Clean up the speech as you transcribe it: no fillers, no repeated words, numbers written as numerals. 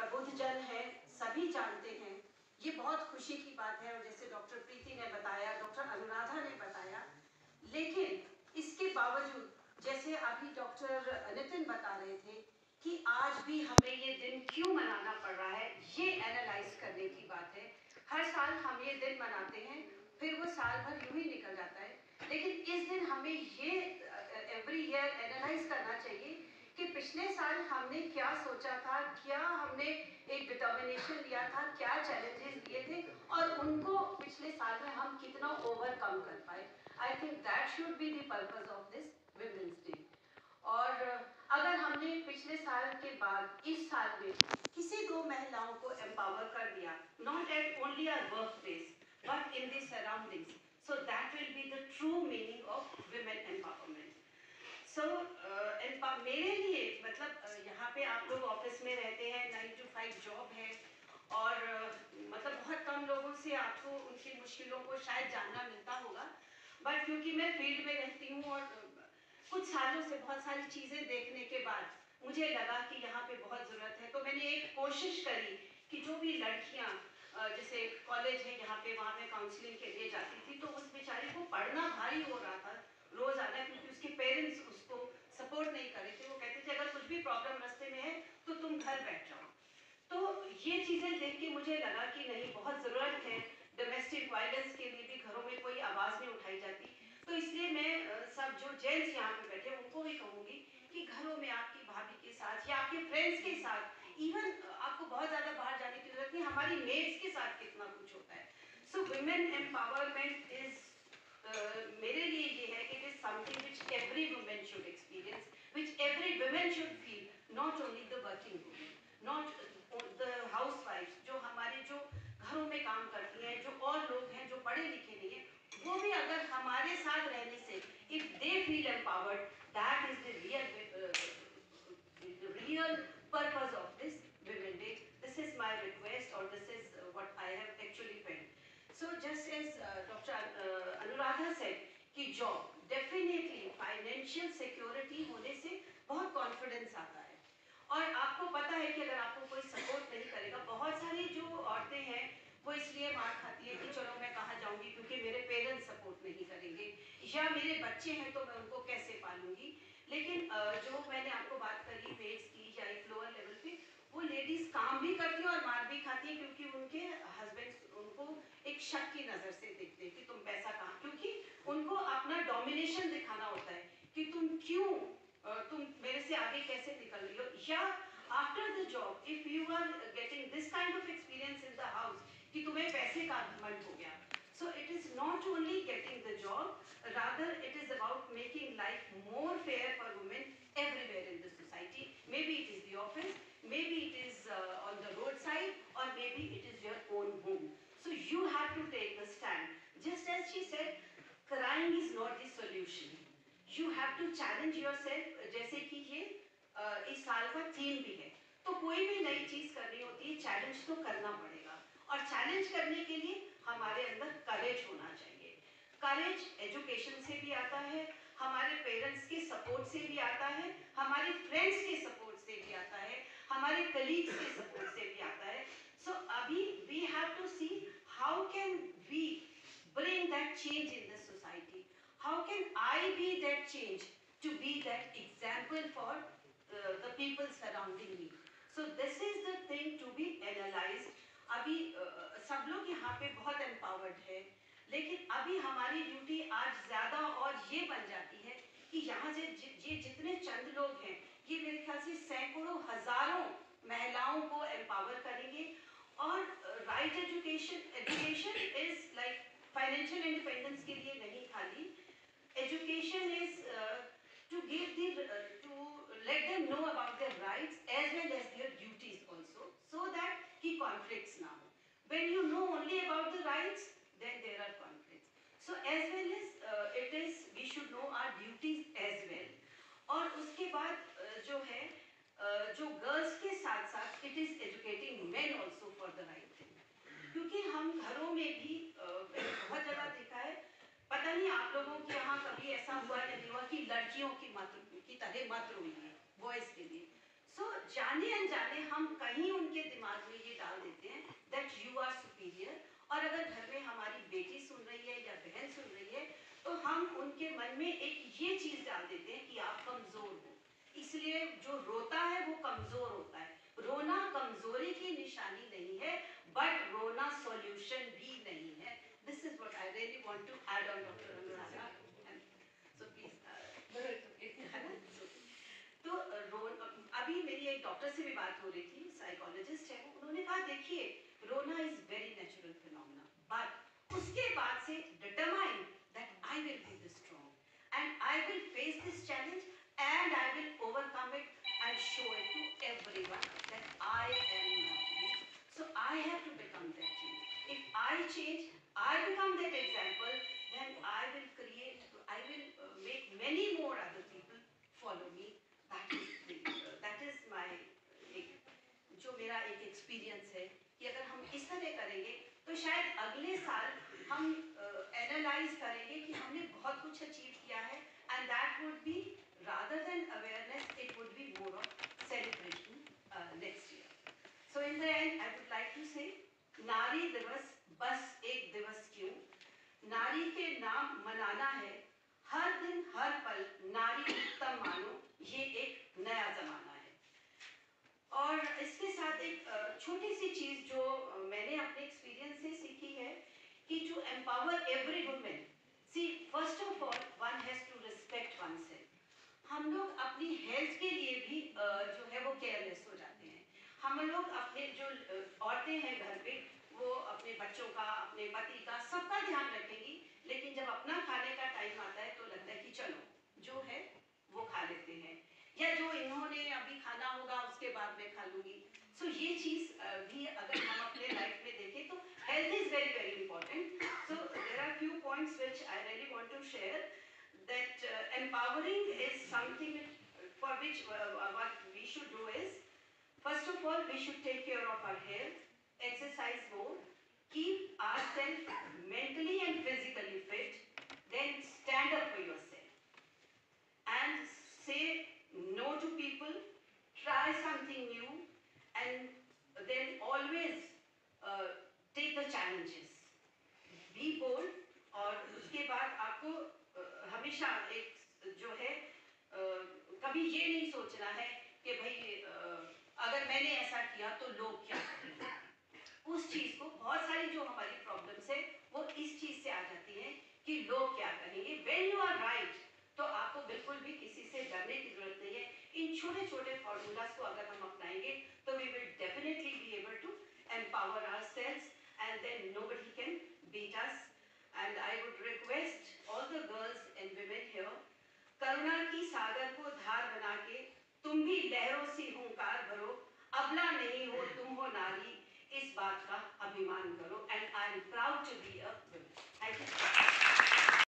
प्रबुद्धजन हैं, सभी जानते हैं। ये बहुत खुशी की बात है और जैसे डॉक्टर प्रीति ने बताया, डॉक्टर अनुराधा ने बताया, लेकिन इसके बावजूद जैसे अभी डॉक्टर नितिन बता रहे थे कि आज भी हमें ये दिन क्यों मनाना पड़ रहा है, ये एनालाइज करने की बात है। हर साल हम ये दिन मनाते हैं, फिर वो साल भर यूं ही निकल जाता है, लेकिन इस दिन हमें ये एवरी ईयर एनालाइज करना चाहिए कि पिछले साल हमने क्या सोचा था, क्या हमने एक डिटर्मिनेशन लिया था, क्या चैलेंजेस दिए थे और उनको पिछले साल में हम कितना ओवरकम कर पाए। I think that should be the purpose of this women's day. और अगर हमने पिछले साल के बाद इस साल में किसी दो महिलाओं को एम्पावर कर दिया, not at only our work place but in the surroundings, so that will be the true meaning of women empowerment. So मेरे लिए मतलब यहाँ पे आप लोग ऑफिस में रहते हैं, 9 to 5 जॉब है और मतलब बहुत कम लोगों से आपको उनकी मुश्किलों को शायद जानना मिलता होगा, बट क्योंकि मैं फील्ड में रहती हूँ और कुछ सालों से बहुत सारी चीज़ें देखने के बाद मुझे लगा कि यहाँ पे बहुत ज़रूरत है, तो मैंने एक कोशिश करी कि जो भी लड़कियाँ जैसे कॉलेज है यहाँ पे, वहाँ पे काउंसलिंग के लिए जाती थी, तो उस बेचारी को पढ़ना भारी हो रहा था रोज आना, क्योंकि उसके पेरेंट्स उसको सपोर्ट नहीं कर रहे थे। वो कहते थे अगर कुछ भी प्रॉब्लम रास्ते में है तो तुम घर बैठ जाओ। तो ये चीज़ें देख के मुझे लगा कि नहीं, बहुत ज़रूरत है, डोमेस्टिक वायलेंस के लिए भी घरों में कोई आवाज़ नहीं उठाई जाती। तो इसलिए मैं सब जो जेंट्स यहाँ पे बैठे उनको भी कहूँगी कि घरों में आपकी भाभी के साथ या आपके फ्रेंड्स के साथ, इवन आपको बहुत ज़्यादा बाहर जाने की जरूरत नहीं, हमारी मेट्स के साथ कितना कुछ होता है। सो विमेन एम्पावरमेंट इज मेरे लिए ये है कि it is something which every women should experience, which every women should feel, not only the working women, not the हाउसवाइफ्स, जो हमारे जो घरों में काम करती हैं, जो और लोग हैं जो पढ़े लिखे नहीं हैं, वो भी अगर हमारे साथ रहने से if they feel empowered, that is the real purpose of this Women Day. This is my request, or this is what I have actually felt. So just as Dr. Anuradha said कि job definitely financial security होने से बहुत confidence आता है, और आपको पता है कि अगर आपको कोई सपोर्ट नहीं करेगा, बहुत सारी जो औरतें हैं वो इसलिए मार खाती है कि चलो मैं कहाँ जाऊंगी क्योंकि मेरे पेरेंट्स सपोर्ट नहीं करेंगे, या मेरे बच्चे हैं तो मैं उनको कैसे पालूंगी। लेकिन जो मैंने आपको बात करी मेड्स की या एक लोअर लेवल पे, वो लेडीज काम भी करती हैं और मार भी खाती हैं, क्योंकि उनके हस्बैंड उनको एक शक की नजर से देखते हैं कि तुम पैसा कहाँ, क्योंकि उनको अपना डोमिनेशन दिखाना होता है कि तुम क्यों, तुम मेरे से आगे कैसे निकल रही हो। या after the job if you are getting this kind of experience in the house कि तुम्हें पैसे का घमंड हो गया, so it is not only getting the job, rather it is about making life more fair for women everywhere in the society. Maybe it is the office, maybe it is on the roadside, or maybe it is your own home. So you have to take the stand. Just as she said, crying is not the solution. You have to challenge yourself. जैसे कि ये इस साल का theme भी है, तो कोई भी नई चीज करनी होती है, चैलेंज तो करना पड़ेगा, और चैलेंज करने के लिए हमारे अंदर करेज होना चाहिए। करेज एजुकेशन से भी आता है, हमारे पेरेंट्स के सपोर्ट से भी आता है, हमारे फ्रेंड्स के सपोर्ट से भी आता है, हमारे कलीग्स के सपोर्ट से भी आता है। सो अभी we have to see how can we bring that change in the society. How can I be that change, to be that example for the people surrounding me? So this is the thing to be analyzed. अभी सब लोग यहाँ पे बहुत empowered है, लेकिन अभी हमारी ड्यूटी आज ज्यादा और ये बन जाती है कि यहाँ से ये जितने चंद लोग हैं, ये मेरे ख्याल से सैकड़ों हजारों महिलाओं को एम्पावर करेंगे। और right education is like financial independence के लिए नहीं खाली, education is to give to let them know about their rights as well as their duties also, so that ki conflicts na ho. When you know only about the rights, then there are conflicts. So as well as it is, we should know our duties as well. और उसके बाद जो है जो girls के साथ साथ it is educating main also for the right thing, क्योंकि हम घरों में भी बहुत जगह देखा है, पता नहीं आप लोगों के यहाँ कभी ऐसा हुआ या नहीं हुआ कि लड़कियों की तरह मत रोइए बॉयज के लिए। सो जाने अनजाने हम कहीं उनके दिमाग हम उनके मन में एक ये चीज डाल देते हैं कि आप कमजोर हो, इसलिए जो रोता है वो कमजोर होता है। रोना कमजोरी की निशानी नहीं है, बट रोना सॉल्यूशन भी नहीं है। This is what I really want to add on doctor Anuradha. So please है ना। तो अभी मेरी एक डॉक्टर से भी बात हो रही थी, साइकोलॉजिस्ट है, उन्होंने कहा देखिए रोना is very natural phenomena, but उसके बाद से determine that I will be the strong and I will face this challenge and I will overcome it and show it to everyone that I am not weak. So I have to become that change. If I change, I become that example, then I will create, I will make many more other people follow me. That is my जो मेरा एक experience है कि अगर हम इस तरह करेंगे तो शायद अगले साल हम एनालाइज करेंगे कि हमने बहुत कुछ अचीव किया है, and that would be rather than awareness, it would be more of celebration next year. So in the end, I would like to say, नारी दिवस बस एक दिवस क्यों, नारी के नाम मनाना है, हर दिन हर पल नारी उत्तम मानो, ये एक नया जमाना है। और इसके साथ एक छोटी सी चीज जो मैंने अपने एक्सपीरियंस से सीखी है कि to empower every woman, see first of all one has to respect oneself. हम लोग अपनी हेल्थ के लिए भी जो है वो केयरलेस हो जाते हैं। हम लोग अपने जो औरतें हैं घर पे, वो अपने बच्चों का, अपने पति का, सबका ध्यान रखेंगी, लेकिन जब अपना खाने का टाइम आता है तो लगता है कि चलो जो है वो खा लेते हैं, या जो इन्होंने अभी खाना होगा उसके बाद में खा लूंगी। सो ये चीज भी अगर हम अपने लाइफ में देखें तो health is very very important. So there are few points which I really want to share, that empowering is something for which what we should do is, first of all we should take care of our health, exercise more, keep ourselves mentally and physically fit, then stand up for yourself and say no to people, try something new, and then always take the challenges, be bold। और उसके बाद आपको हमेशा एक जो है कभी ये नहीं सोचना है कि भाई अगर मैंने ऐसा किया तो लोग क्या कहेंगे। उस चीज को, बहुत सारी जो हमारी प्रॉब्लम्स है वो इस चीज से आ जाती हैं कि लोग क्या कहेंगे। व्हेन यू आर राइट तो आपको बिल्कुल भी किसी से डरने की जरूरत नहीं है। इन छोटे छोटे फॉर्मूलाज को अगर हम अपनाएंगे तो वी विल